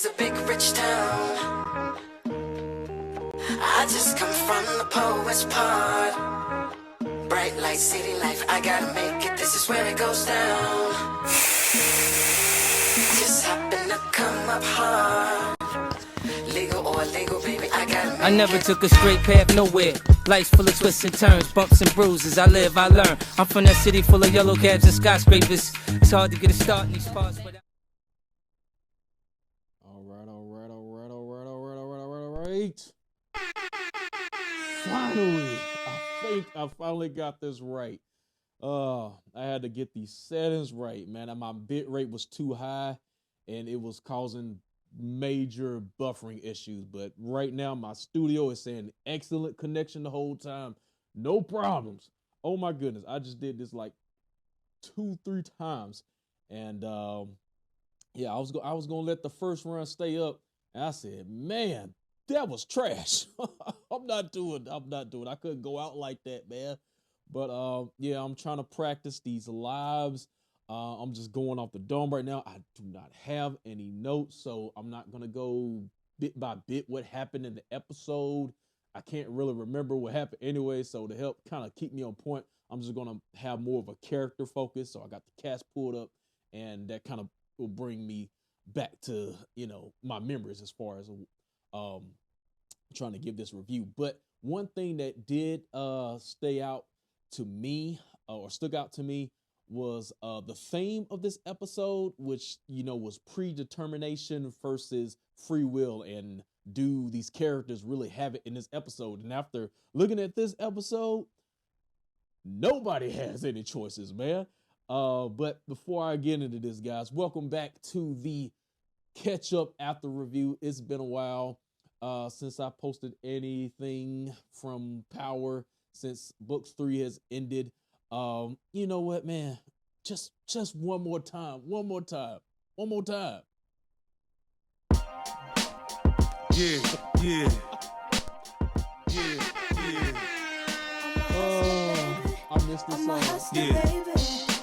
a big rich town. I just come from the poet's part. Bright light, city life, I gotta make it, this is where it goes down. Just happen to come up hard. Legal or illegal, baby, I gotta make it. I never took a straight path nowhere. Life's full of twists and turns, bumps and bruises. I live, I learn. I'm from that city full of yellow cabs and skyscrapers. It's hard to get a start in these spots, but Alright. Finally, I think I finally got this right. I had to get these settings right, man. And my bit rate was too high and it was causing major buffering issues. But right now, my studio is saying excellent connection the whole time. No problems. Oh my goodness. I just did this like 2-3 times. And yeah, I was gonna let the first run stay up. And I said, man, that was trash. I'm not doing. I couldn't go out like that, man. But yeah, I'm trying to practice these lives. I'm just going off the dome right now. I do not have any notes, so I'm not gonna go bit by bit what happened in the episode. I can't really remember what happened anyway, so to help kind of keep me on point, I'm just gonna have more of a character focus. So I got the cast pulled up, and that kind of will bring me back to, you know, my memories as far as trying to give this review. But one thing that did stuck out to me was the theme of this episode, which, you know, was predetermination versus free will, and do these characters really have it in this episode? And after looking at this episode, nobody has any choices, man. But before I get into this, guys, welcome back to the Catch Up After Review. It's been a while since I posted anything from Power, since Book 3 has ended. You know what, man? Just one more time. Yeah. I missed this song. Yeah.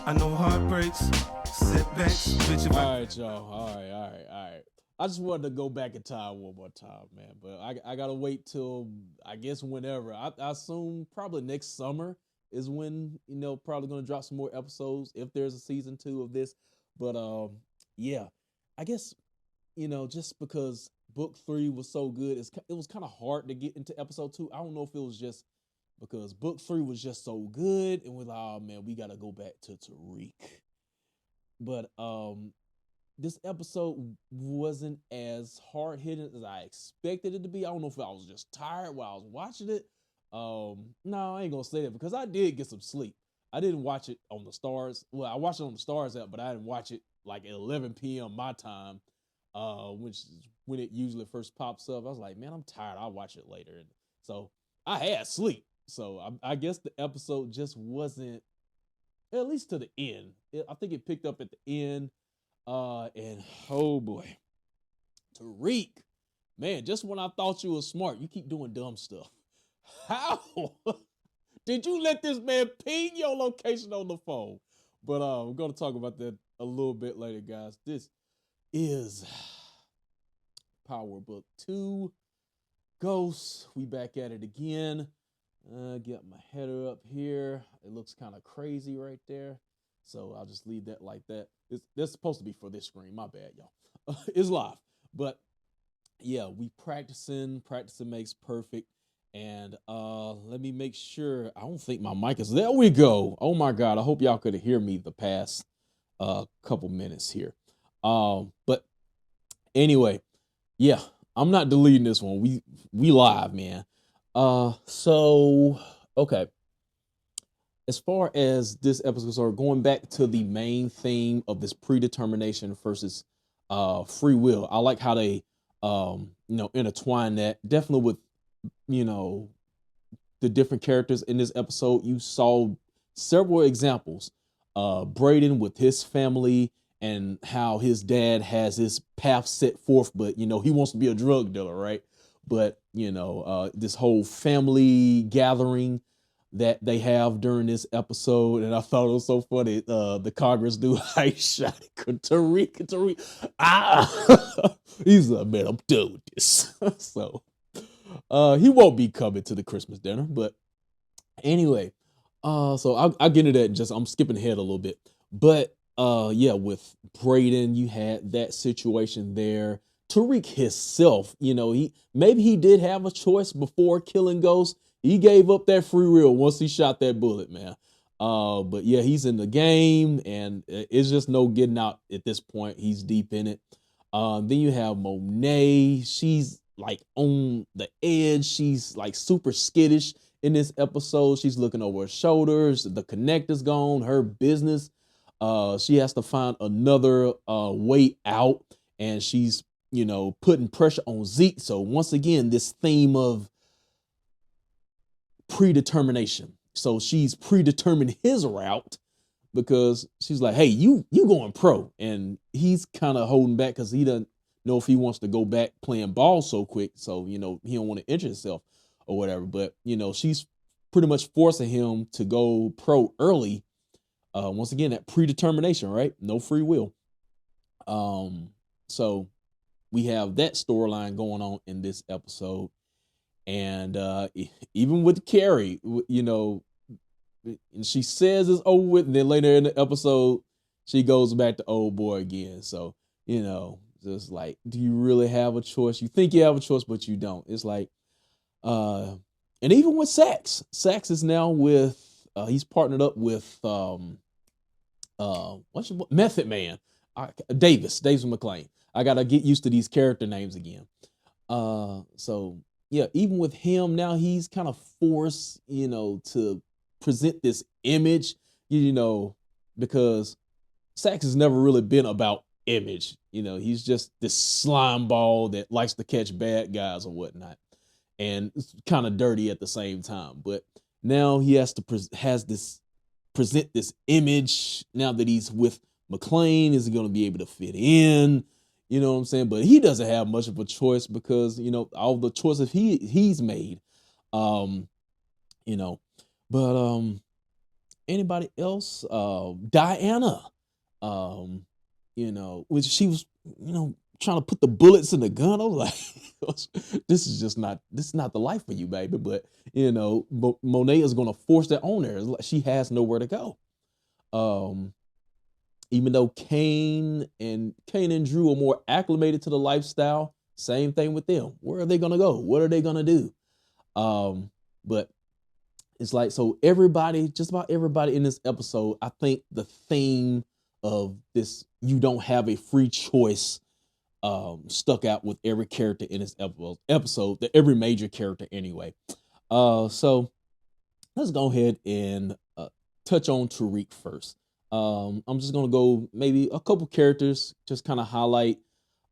I know heartbreaks, setbacks, bitch. All right, y'all. All right. I just wanted to go back in time one more time, man. But I gotta wait till, I guess, whenever. I assume probably next summer is when, you know, probably gonna drop some more episodes if there's a season 2 of this. But yeah, I guess, you know, just because Book 3 was so good, it was kind of hard to get into episode 2. I don't know if it was just because Book 3 was just so good, and we're like, oh man, we gotta go back to Tariq. But this episode wasn't as hard hitting as I expected it to be. I don't know if I was just tired while I was watching it. No, I ain't gonna say that, because I did get some sleep. I didn't watch it on the Stars. Well, I watched it on the Stars app, but I didn't watch it like at 11 p.m. my time, which is when it usually first pops up. I was like, man, I'm tired. I'll watch it later. And so I had sleep. So I guess the episode just wasn't, at least to the end. I think it picked up at the end. And oh boy, Tariq, man, just when I thought you were smart, you keep doing dumb stuff. How did you let this man ping your location on the phone? But we're gonna talk about that a little bit later, guys. This is Power Book 2, Ghosts. We back at it again. Get my header up here. It looks kind of crazy right there, so I'll just leave that like that. That's supposed to be for this screen. My bad, y'all. It's live, but yeah, we practicing. Practicing makes perfect. And let me make sure. I don't think my mic is. There we go. Oh my God. I hope y'all could hear me the past couple minutes here. But anyway, yeah, I'm not deleting this one. We live, man. So okay. As far as this episode, so going back to the main theme of this predetermination versus free will, I like how they you know, intertwine that. Definitely with, you know, the different characters in this episode. You saw several examples. Braden with his family, and how his dad has his path set forth, but, you know, he wants to be a drug dealer, right? But, you know, this whole family gathering that they have during this episode. And I thought it was so funny. The Congress dude, I shot Tariq. He's like, man, I'm done with this. So he won't be coming to the Christmas dinner, but anyway, so I'll get into that. I'm skipping ahead a little bit, but yeah, with Braden, you had that situation there. Tariq himself, he did have a choice before killing Ghost. He gave up that free will once he shot that bullet, man. But yeah, he's in the game, and it's just no getting out at this point. He's deep in it. Then you have Monet. She's like on the edge. She's like super skittish in this episode. She's looking over her shoulders. The connector's gone. Her business. She has to find another way out, and she's putting pressure on Zeke. So once again, this theme of predetermination. So she's predetermined his route because she's like, hey, you going pro. And he's kind of holding back because he doesn't know if he wants to go back playing ball so quick. So, he don't want to injure himself or whatever. But, she's pretty much forcing him to go pro early. Once again, that predetermination, right? No free will. So we have that storyline going on in this episode. And even with Carrie, and she says it's over with, and then later in the episode, she goes back to old boy again. So, just like, do you really have a choice? You think you have a choice, but you don't. It's like, and even with Sax is now with, he's partnered up with, Method Man, Davis McClain. I gotta get used to these character names again. So yeah, even with him now, he's kind of forced, to present this image, because Sax has never really been about image. He's just this slime ball that likes to catch bad guys or whatnot, and it's kind of dirty at the same time. But now he has to present this image now that he's with McClane. Is he going to be able to fit in? You know what I'm saying? But he doesn't have much of a choice because, all the choices he's made. But anybody else? Diana, which she was, trying to put the bullets in the gun. I was like, this is not the life for you, baby. But, Monet is going to force that on her. She has nowhere to go. Even though Kane and Drew are more acclimated to the lifestyle, same thing with them. Where are they gonna go? What are they gonna do? But it's like, so just about everybody in this episode, I think the theme of this, you don't have a free choice, stuck out with every character in this episode, every major character anyway. So let's go ahead and touch on Tariq first. I'm just gonna go maybe a couple characters, just kind of highlight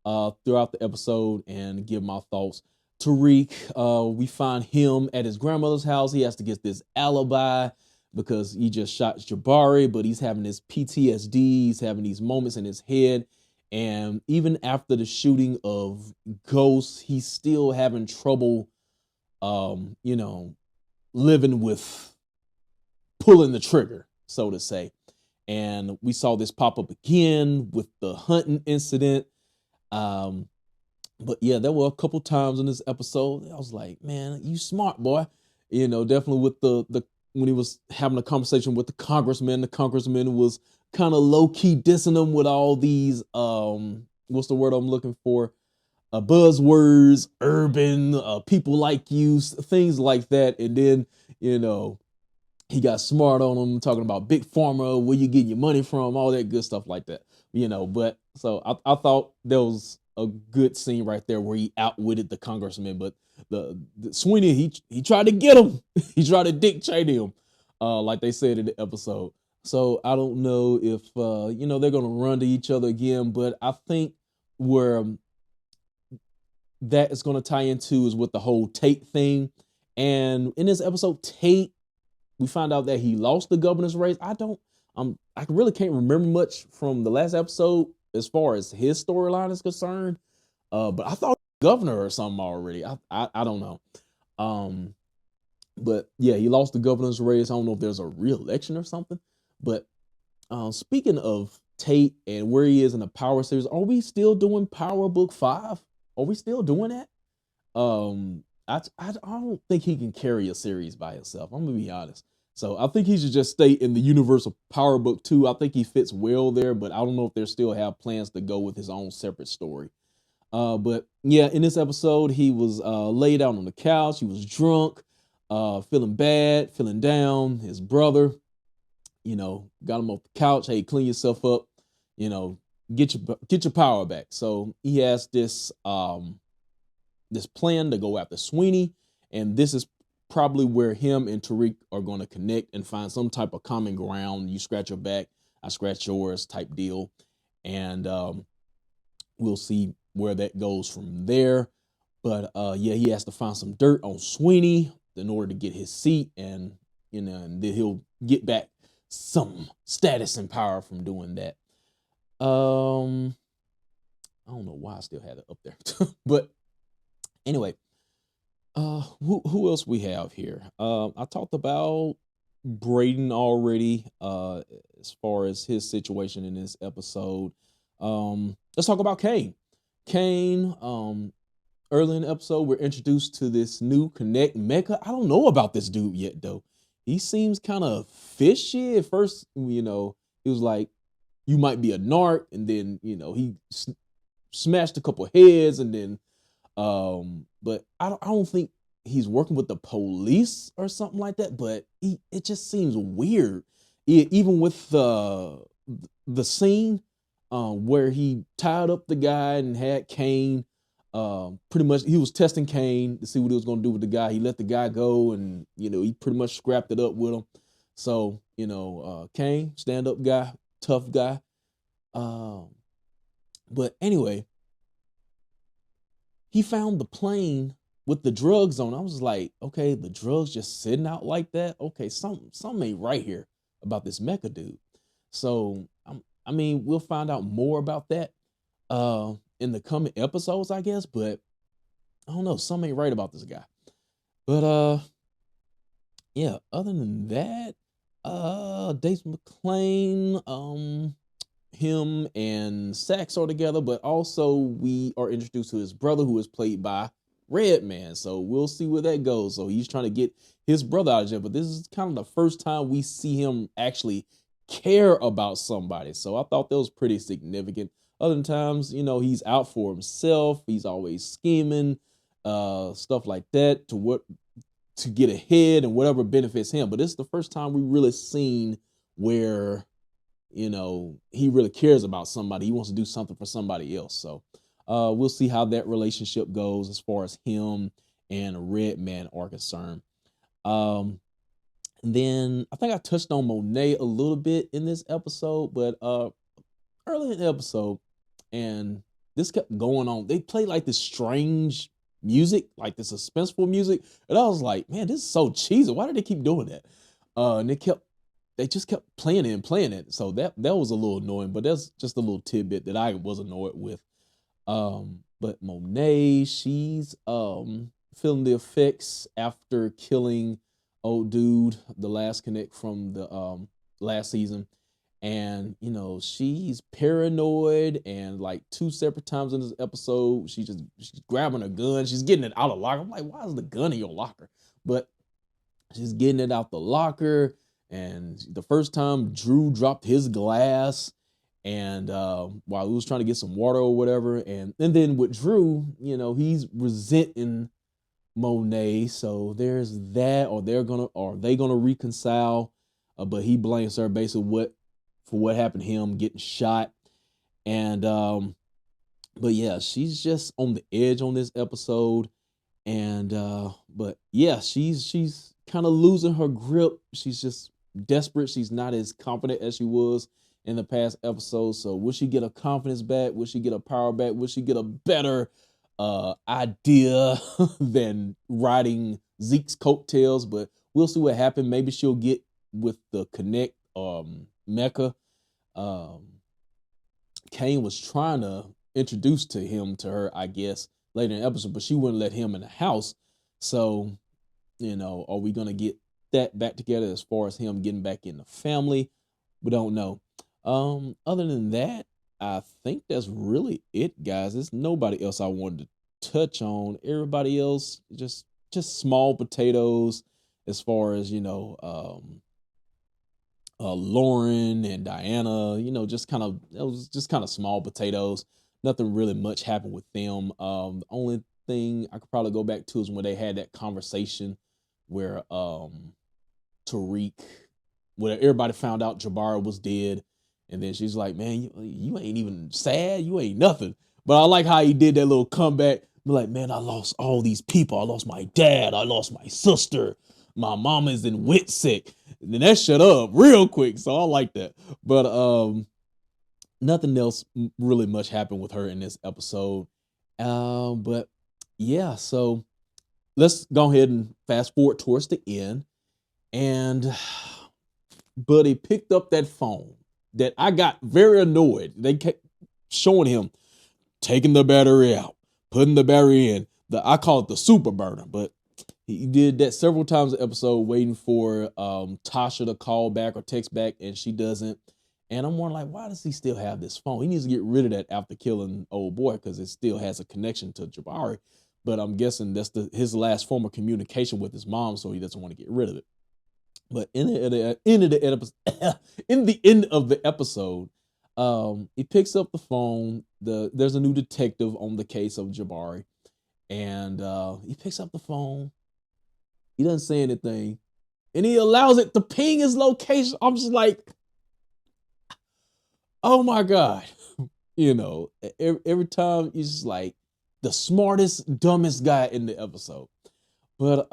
throughout the episode and give my thoughts. Tariq, we find him at his grandmother's house. He has to get this alibi because he just shot Jabari, but he's having this PTSD. He's having these moments in his head. And even after the shooting of Ghost, he's still having trouble, living with pulling the trigger, so to say. And we saw this pop up again with the hunting incident. But yeah, there were a couple times in this episode I was like, man, you smart, boy. Definitely with the when he was having a conversation with the congressman was kind of low-key dissing him with all these, what's the word I'm looking for? Buzzwords, urban, people like you, things like that. And then, he got smart on him, talking about big pharma, where you getting your money from, all that good stuff like that. But so I thought there was a good scene right there where he outwitted the congressman, but the Sweeney, he tried to get him. He tried to Dick Cheney him, like they said in the episode. So I don't know if they're gonna run to each other again, but I think where that is gonna tie into is with the whole Tate thing. And in this episode, Tate, we found out that he lost the governor's race. I really can't remember much from the last episode as far as his storyline is concerned. But I thought he was governor or something already. I don't know. But yeah, he lost the governor's race. I don't know if there's a re-election or something. But speaking of Tate and where he is in the Power series. Are we still doing Power Book 5? Are we still doing that? I don't think he can carry a series by himself. I'm gonna be honest. So I think he should just stay in the universe of Power Book 2. I think he fits well there, but I don't know if they still have plans to go with his own separate story. But yeah, in this episode, he was laid out on the couch. He was drunk, feeling bad, feeling down. His brother, got him off the couch. Hey, clean yourself up. Get your power back. So he has this this plan to go after Sweeney, and this is probably where him and Tariq are going to connect and find some type of common ground. You scratch your back, I scratch yours type deal, and we'll see where that goes from there. But yeah, he has to find some dirt on Sweeney in order to get his seat, and and then he'll get back some status and power from doing that. I don't know why I still had it up there, but anyway, who else we have here? I talked about Braden already, as far as his situation in this episode. Let's talk about Kane. Kane, early in the episode, we're introduced to this new Connect Mecha. I don't know about this dude yet, though. He seems kind of fishy. At first, he was like, you might be a narc, and then, he smashed a couple heads, and then, but I don't think he's working with the police or something like that, but it just seems weird. Even with the scene where he tied up the guy and had Kane, pretty much he was testing Kane to see what he was going to do with the guy. He let the guy go, and he pretty much scrapped it up with him. So Kane, stand-up guy, tough guy. But anyway, he found the plane with the drugs on. I was like, okay, the drugs just sitting out like that. Okay, something ain't right here about this mecha dude. So we'll find out more about that in the coming episodes, I guess. But I don't know, something ain't right about this guy. But yeah, other than that, Dace McClain, him and Sax are together, but also we are introduced to his brother, who is played by Redman. So we'll see where that goes. So he's trying to get his brother out of jail, but this is kind of the first time we see him actually care about somebody. So I thought that was pretty significant. Other times, he's out for himself. He's always scheming, stuff like that to get ahead and whatever benefits him. But this is the first time we really seen where he really cares about somebody. He wants to do something for somebody else. So we'll see how that relationship goes as far as him and Redman are concerned. And then I think I touched on Monet a little bit in this episode, but early in the episode, and this kept going on. They played like this strange music, like this suspenseful music, and I was like, man, this is so cheesy. Why did they keep doing that? And they just kept playing it and playing it. So that was a little annoying, but that's just a little tidbit that I was annoyed with. But Monet, she's feeling the effects after killing old dude, the last Connect from the last season. And she's paranoid, and like 2 separate times in this episode, she's grabbing a gun, she's getting it out of the locker. I'm like, why is the gun in your locker? But she's getting it out the locker. And the first time Drew dropped his glass, and while he was trying to get some water or whatever, and then with Drew, he's resenting Monet. So there's that, or are they gonna reconcile? But he blames her basically for what happened to him getting shot. And but yeah, she's just on the edge on this episode. And but yeah, she's kind of losing her grip. She's just desperate. She's not as confident as she was in the past episodes. So will she get her confidence back? Will she get her power back? Will she get a better idea than riding Zeke's coattails? But we'll see what happens. Maybe she'll get with the Connect mecha. Kane was trying to introduce to her, I guess, later in the episode, but she wouldn't let him in the house. So, are we gonna get that back together as far as him getting back in the family? We don't know. Other than that, I think that's really it, guys. There's nobody else I wanted to touch on. Everybody else just small potatoes as far as Lauren and Diana. Just kind of it was just kind of small potatoes. Nothing really much happened with them. The only thing I could probably go back to is when they had that conversation where Tariq, where everybody found out Jabari was dead. And then she's like, man, you ain't even sad. You ain't nothing. But I like how he did that little comeback. Be like, man, I lost all these people. I lost my dad. I lost my sister. My mama's in Whitsick. And then that shut up real quick. So I like that. But nothing else really much happened with her in this episode. But yeah, so let's go ahead and fast forward towards the end. And Buddy picked up that phone that I got very annoyed. They kept showing him taking the battery out, putting the battery in. I call it the super burner, but he did that several times in the episode, waiting for Tasha to call back or text back, and she doesn't. And I'm wondering, like, why does he still have this phone? He needs to get rid of that after killing old boy because it still has a connection to Jabari. But I'm guessing that's his last form of communication with his mom, so he doesn't want to get rid of it. But in the end of the episode, he picks up the phone. There's a new detective on the case of Jabari, and he picks up the phone. He doesn't say anything, and he allows it to ping his location. I'm just like, oh my God. Every time he's just like the smartest, dumbest guy in the episode. But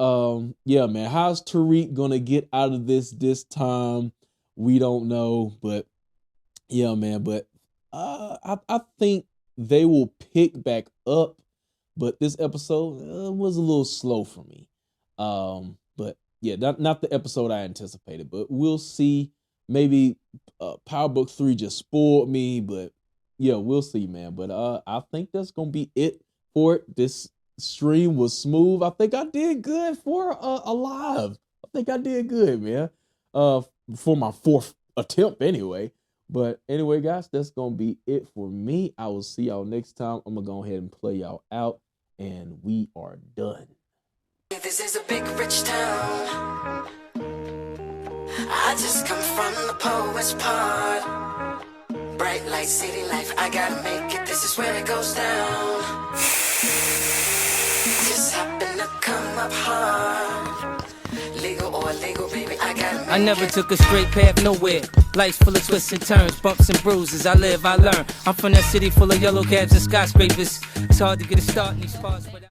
yeah, man, how's Tariq gonna get out of this time? We don't know. But yeah, man, but I think they will pick back up. But this episode was a little slow for me. But yeah, not the episode I anticipated. But we'll see. Maybe Power Book 3 just spoiled me, but yeah, we'll see, man. But I think that's gonna be it for it. This stream was smooth. I think I did good for a live. I think I did good, man. For my fourth attempt anyway. But anyway, guys, that's gonna be it for me. I will see y'all next time. I'm gonna go ahead and play y'all out, and we are done. This is a big rich town. I just come from the poet's part. Bright light, city life, I gotta make it. This is where it goes down. Just happen to come up hard. Legal or illegal, baby, I gotta make it. I never took a straight path nowhere. Life's full of twists and turns, bumps and bruises. I live, I learn. I'm from that city full of yellow cabs and skyscrapers. It's hard to get a start in these parts, but